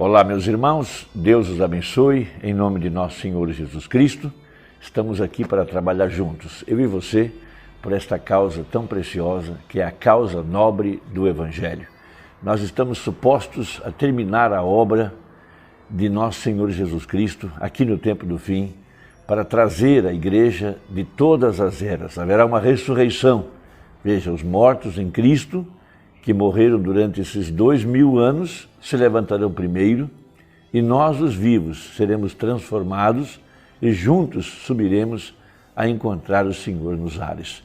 Olá, meus irmãos, Deus os abençoe, em nome de nosso Senhor Jesus Cristo. Estamos aqui para trabalhar juntos, eu e você, por esta causa tão preciosa, que é a causa nobre do Evangelho. Nós estamos supostos a terminar a obra de nosso Senhor Jesus Cristo, aqui no tempo do fim, para trazer a igreja de todas as eras. Haverá uma ressurreição. Veja, os mortos em Cristo, que morreram durante esses 2000 anos, se levantarão primeiro, e nós, os vivos, seremos transformados e juntos subiremos a encontrar o Senhor nos ares.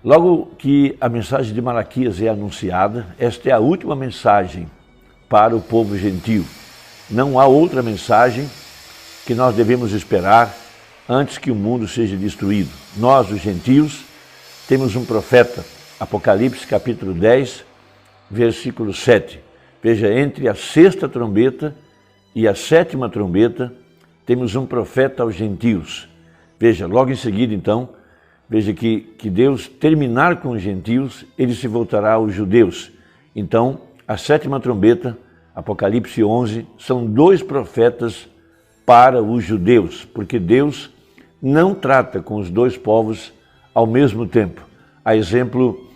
Logo que a mensagem de Malaquias é anunciada, esta é a última mensagem para o povo gentil. Não há outra mensagem que nós devemos esperar antes que o mundo seja destruído. Nós, os gentios, temos um profeta, Apocalipse capítulo 10, versículo 7. Veja, entre a sexta trombeta e a sétima trombeta, temos um profeta aos gentios. Veja, logo em seguida, então, veja que Deus terminar com os gentios, ele se voltará aos judeus. Então, a sétima trombeta, Apocalipse 11, são dois profetas para os judeus, porque Deus não trata com os dois povos ao mesmo tempo. A exemplo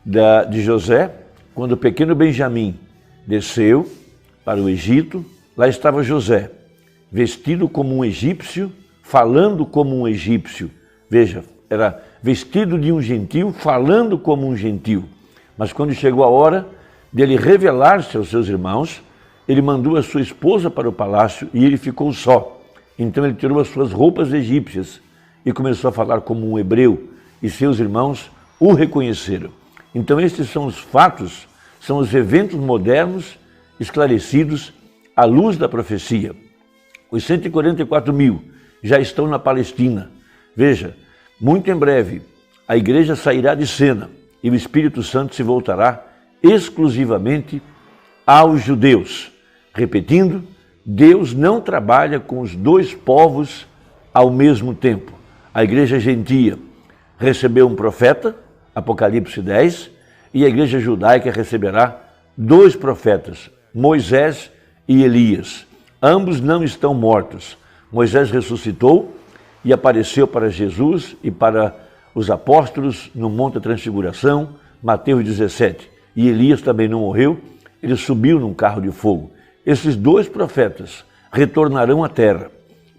de José, quando o pequeno Benjamim desceu para o Egito, lá estava José, vestido como um egípcio, falando como um egípcio. Veja, era vestido de um gentil, falando como um gentil. Mas quando chegou a hora dele revelar-se aos seus irmãos, ele mandou a sua esposa para o palácio e ele ficou só. Então ele tirou as suas roupas egípcias e começou a falar como um hebreu, e seus irmãos o reconheceram. Então estes são os fatos, são os eventos modernos esclarecidos à luz da profecia. Os 144 mil já estão na Palestina. Veja, muito em breve a igreja sairá de cena e o Espírito Santo se voltará exclusivamente aos judeus. Repetindo, Deus não trabalha com os dois povos ao mesmo tempo. A igreja gentia recebeu um profeta, Apocalipse 10, e a igreja judaica receberá dois profetas, Moisés e Elias. Ambos não estão mortos. Moisés ressuscitou e apareceu para Jesus e para os apóstolos no Monte da Transfiguração, Mateus 17. E Elias também não morreu, ele subiu num carro de fogo. Esses dois profetas retornarão à terra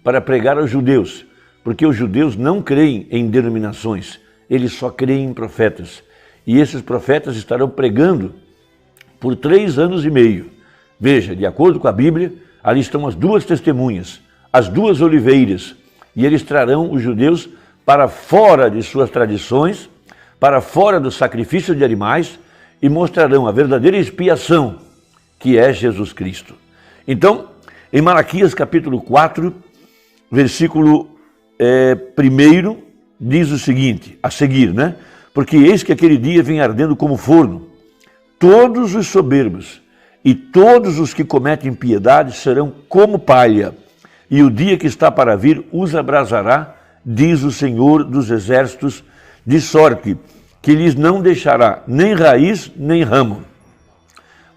para pregar aos judeus, porque os judeus não creem em denominações, eles só creem em profetas. E esses profetas estarão pregando por 3 anos e meio. Veja, de acordo com a Bíblia, ali estão as duas testemunhas, as duas oliveiras, e eles trarão os judeus para fora de suas tradições, para fora do sacrifício de animais, e mostrarão a verdadeira expiação, que é Jesus Cristo. Então, em Malaquias capítulo 4, versículo 1, diz o seguinte, a seguir, né? Porque eis que aquele dia vem ardendo como forno. Todos os soberbos e todos os que cometem impiedade serão como palha, e o dia que está para vir os abrasará, diz o Senhor dos Exércitos, de sorte que lhes não deixará nem raiz nem ramo.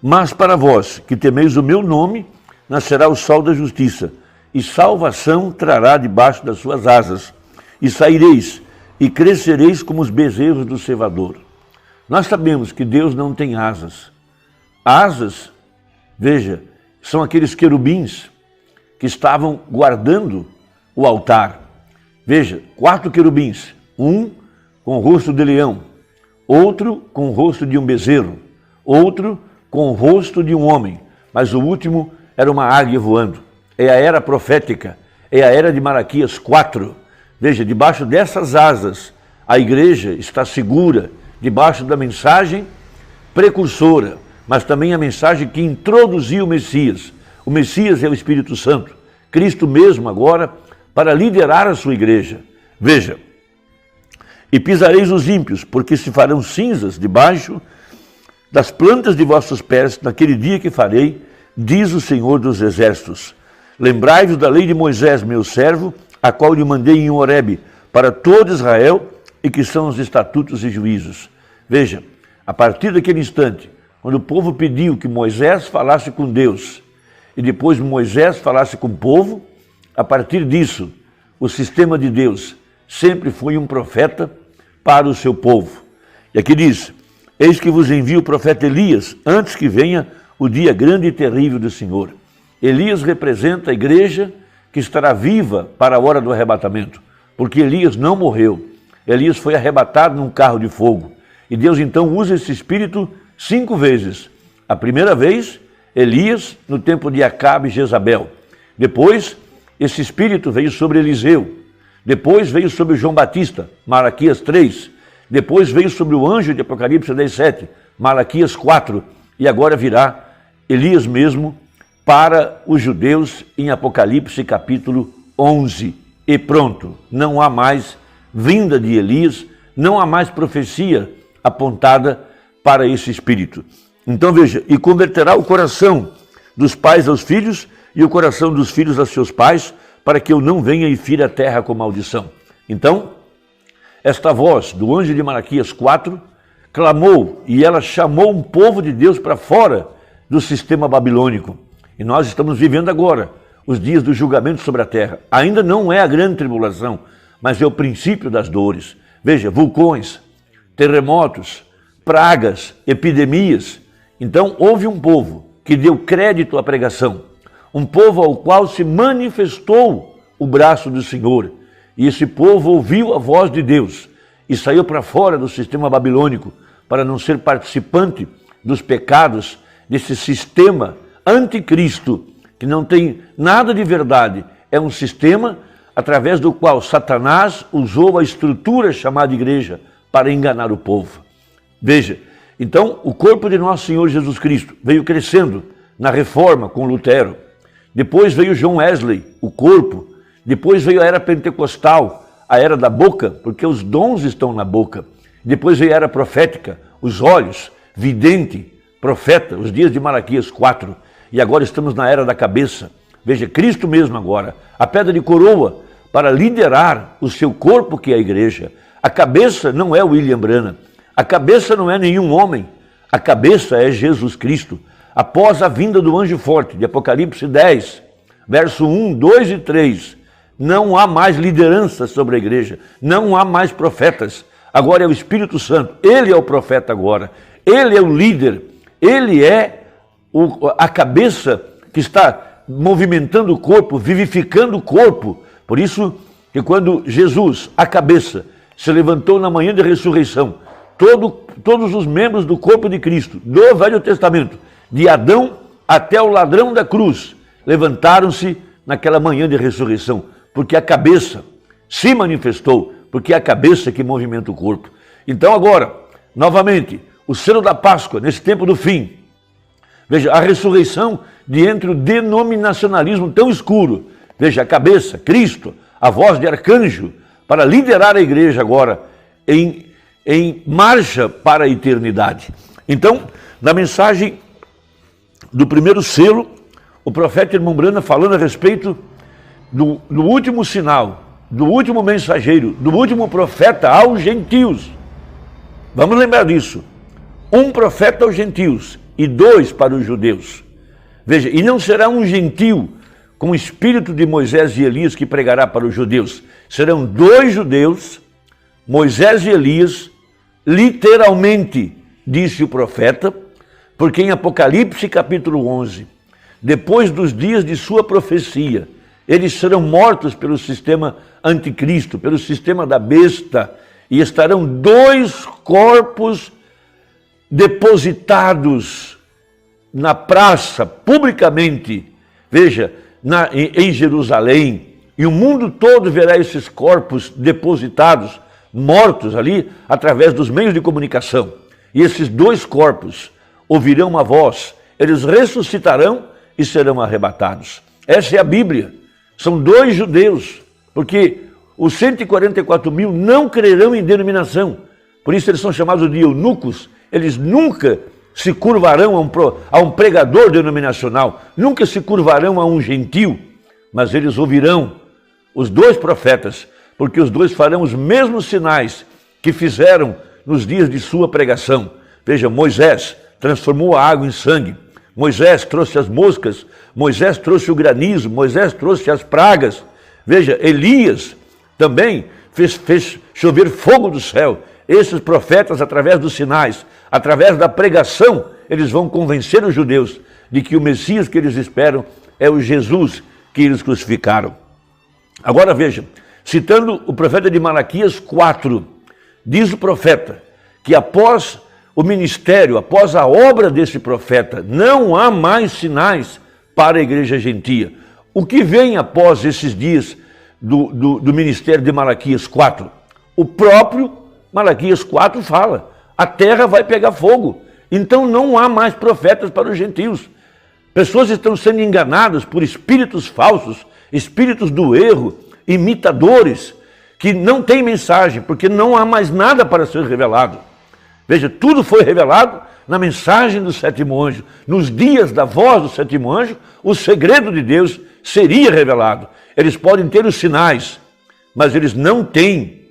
Mas para vós, que temeis o meu nome, nascerá o sol da justiça, e salvação trará debaixo das suas asas, e saireis, e crescereis como os bezerros do cevador. Nós sabemos que Deus não tem asas. Asas, veja, são aqueles querubins que estavam guardando o altar. Veja, 4 querubins, um com o rosto de leão, outro com o rosto de um bezerro, outro com o rosto de um homem, mas o último era uma águia voando. É a era profética, é a era de Malaquias 4. Veja, debaixo dessas asas, a igreja está segura, debaixo da mensagem precursora, mas também a mensagem que introduziu o Messias. O Messias é o Espírito Santo, Cristo mesmo agora, para liderar a sua igreja. Veja, e pisareis os ímpios, porque se farão cinzas debaixo das plantas de vossos pés naquele dia que farei, diz o Senhor dos Exércitos. Lembrai-vos da lei de Moisés, meu servo, a qual lhe mandei em Horebe, para todo Israel, e que são os estatutos e juízos. Veja, a partir daquele instante, quando o povo pediu que Moisés falasse com Deus, e depois Moisés falasse com o povo. A partir disso, o sistema de Deus sempre foi um profeta para o seu povo. E aqui diz: eis que vos envio o profeta Elias, antes que venha o dia grande e terrível do Senhor. Elias representa a igreja que estará viva para a hora do arrebatamento, porque Elias não morreu. Elias foi arrebatado num carro de fogo. E Deus então usa esse espírito 5 vezes. A primeira vez, Elias, no tempo de Acabe e Jezabel. Depois, esse espírito veio sobre Eliseu. Depois veio sobre João Batista, Malaquias 3. Depois veio sobre o anjo de Apocalipse 17, Malaquias 4. E agora virá Elias mesmo para os judeus em Apocalipse capítulo 11. E pronto, não há mais vinda de Elias, não há mais profecia apontada para esse espírito. Então veja, e converterá o coração dos pais aos filhos e o coração dos filhos a seus pais, para que eu não venha e fira a terra com maldição. Então, esta voz do anjo de Malaquias 4 clamou e ela chamou um povo de Deus para fora do sistema babilônico. E nós estamos vivendo agora os dias do julgamento sobre a terra. Ainda não é a grande tribulação, mas é o princípio das dores. Veja, vulcões, terremotos, pragas, epidemias. Então houve um povo que deu crédito à pregação, um povo ao qual se manifestou o braço do Senhor. E esse povo ouviu a voz de Deus e saiu para fora do sistema babilônico para não ser participante dos pecados desse sistema anticristo, que não tem nada de verdade. É um sistema através do qual Satanás usou a estrutura chamada igreja para enganar o povo. Veja, então o corpo de nosso Senhor Jesus Cristo veio crescendo na reforma com Lutero. Depois veio John Wesley, o corpo. Depois veio a era pentecostal, a era da boca, porque os dons estão na boca. Depois veio a era profética, os olhos, vidente, profeta, os dias de Malaquias 4. E agora estamos na era da cabeça. Veja, Cristo mesmo agora, a pedra de coroa para liderar o seu corpo, que é a igreja. A cabeça não é William Branham, a cabeça não é nenhum homem, a cabeça é Jesus Cristo. Após a vinda do anjo forte, de Apocalipse 10, verso 1, 2 e 3, não há mais liderança sobre a igreja, não há mais profetas. Agora é o Espírito Santo, ele é o profeta agora, ele é o líder, ele é a cabeça que está movimentando o corpo, vivificando o corpo. Por isso que quando Jesus, a cabeça, se levantou na manhã de ressurreição, todos os membros do corpo de Cristo, do Velho Testamento, de Adão até o ladrão da cruz, levantaram-se naquela manhã de ressurreição, porque a cabeça se manifestou, porque é a cabeça que movimenta o corpo. Então agora, novamente, o selo da Páscoa, nesse tempo do fim, veja, a ressurreição de entre o denominacionalismo tão escuro, veja, a cabeça, Cristo, a voz de arcanjo, para liderar a igreja agora em marcha para a eternidade. Então, na mensagem do primeiro selo, o profeta irmão Branham falando a respeito do último sinal, do último mensageiro, do último profeta aos gentios. Vamos lembrar disso. Um profeta aos gentios e 2 para os judeus. Veja, e não será um gentil com o espírito de Moisés e Elias que pregará para os judeus. Serão 2 judeus, Moisés e Elias, literalmente, disse o profeta, porque em Apocalipse capítulo 11, depois dos dias de sua profecia, eles serão mortos pelo sistema anticristo, pelo sistema da besta, e estarão 2 corpos depositados na praça, publicamente, veja, em Jerusalém, e o mundo todo verá esses corpos depositados, mortos ali, através dos meios de comunicação. E esses 2 corpos ouvirão uma voz, eles ressuscitarão e serão arrebatados. Essa é a Bíblia. São 2 judeus, porque os 144 mil não crerão em denominação. Por isso eles são chamados de eunucos. Eles nunca se curvarão a um pregador denominacional, nunca se curvarão a um gentil, mas eles ouvirão os 2 profetas, porque os 2 farão os mesmos sinais que fizeram nos dias de sua pregação. Veja, Moisés transformou a água em sangue, Moisés trouxe as moscas, Moisés trouxe o granizo, Moisés trouxe as pragas. Veja, Elias também fez chover fogo do céu. Esses profetas, através dos sinais, através da pregação, eles vão convencer os judeus de que o Messias que eles esperam é o Jesus que eles crucificaram. Agora veja, citando o profeta de Malaquias 4, diz o profeta que após o ministério, após a obra desse profeta, não há mais sinais para a igreja gentia. O que vem após esses dias do ministério de Malaquias 4? O próprio Malaquias 4 fala, a terra vai pegar fogo, então não há mais profetas para os gentios. Pessoas estão sendo enganadas por espíritos falsos, espíritos do erro, imitadores, que não têm mensagem, porque não há mais nada para ser revelado. Veja, tudo foi revelado na mensagem do sétimo anjo. Nos dias da voz do sétimo anjo, o segredo de Deus seria revelado. Eles podem ter os sinais, mas eles não têm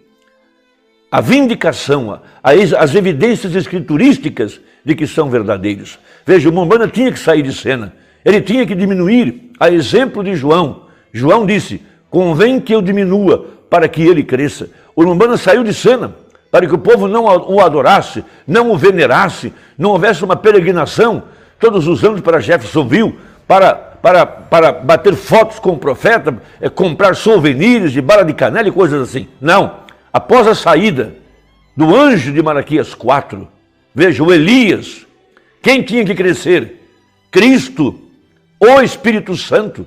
a vindicação, as evidências escriturísticas de que são verdadeiros. Veja, o Mumbana tinha que sair de cena, ele tinha que diminuir, a exemplo de João. João disse, convém que eu diminua para que ele cresça. O Mumbana saiu de cena para que o povo não o adorasse, não o venerasse, não houvesse uma peregrinação todos os anos para Jeffersonville, para bater fotos com o profeta, comprar souvenirs de bala de canela e coisas assim. Não. Após a saída do anjo de Malaquias 4, veja, o Elias, quem tinha que crescer? Cristo, o Espírito Santo,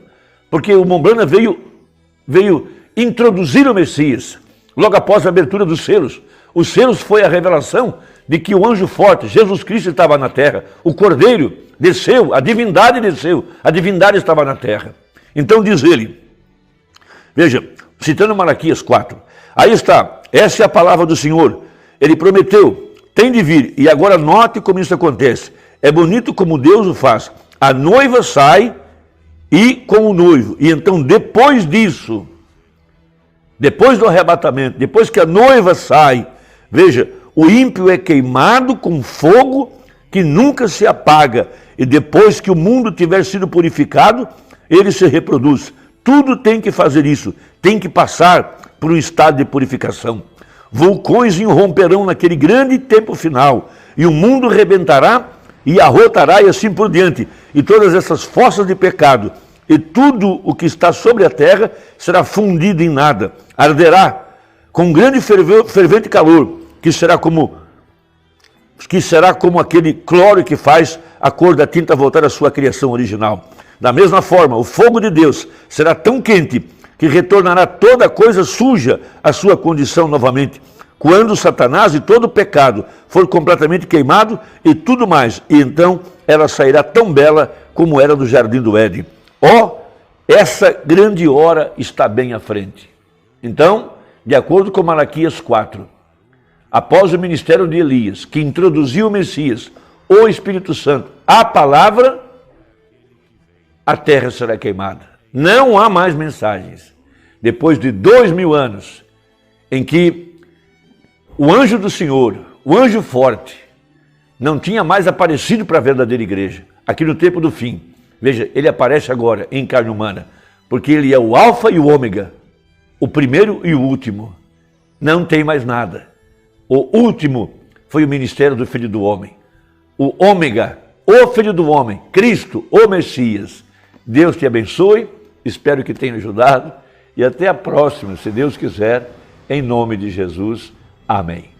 porque o Mumbana veio introduzir o Messias, logo após a abertura dos selos. Os selos foi a revelação de que o anjo forte, Jesus Cristo, estava na terra, o Cordeiro desceu, a divindade desceu, a divindade estava na terra. Então diz ele, veja, citando Malaquias 4, aí está, essa é a palavra do Senhor, ele prometeu, tem de vir, e agora note como isso acontece, é bonito como Deus o faz, a noiva sai e com o noivo, e então depois disso, depois do arrebatamento, depois que a noiva sai, veja, o ímpio é queimado com fogo que nunca se apaga, e depois que o mundo tiver sido purificado, ele se reproduz. Tudo tem que fazer isso, tem que passar por um estado de purificação. Vulcões irromperão naquele grande tempo final, e o mundo rebentará e arrotará e assim por diante. E todas essas fossas de pecado e tudo o que está sobre a terra será fundido em nada. Arderá com grande fervente calor, que será como aquele cloro que faz a cor da tinta voltar à sua criação original. Da mesma forma, o fogo de Deus será tão quente que retornará toda coisa suja à sua condição novamente, quando Satanás e todo o pecado for completamente queimado e tudo mais, e então ela sairá tão bela como era no Jardim do Éden. Essa grande hora está bem à frente. Então, de acordo com Malaquias 4, após o ministério de Elias, que introduziu o Messias, o Espírito Santo, a palavra, a terra será queimada. Não há mais mensagens. Depois de 2000 anos, em que o anjo do Senhor, o anjo forte, não tinha mais aparecido para a verdadeira igreja, aqui no tempo do fim. Veja, ele aparece agora em carne humana, porque ele é o alfa e o ômega, o primeiro e o último. Não tem mais nada. O último foi o ministério do Filho do Homem. O ômega, o Filho do Homem, Cristo, o Messias. Deus te abençoe, espero que tenha ajudado e até a próxima, se Deus quiser, em nome de Jesus. Amém.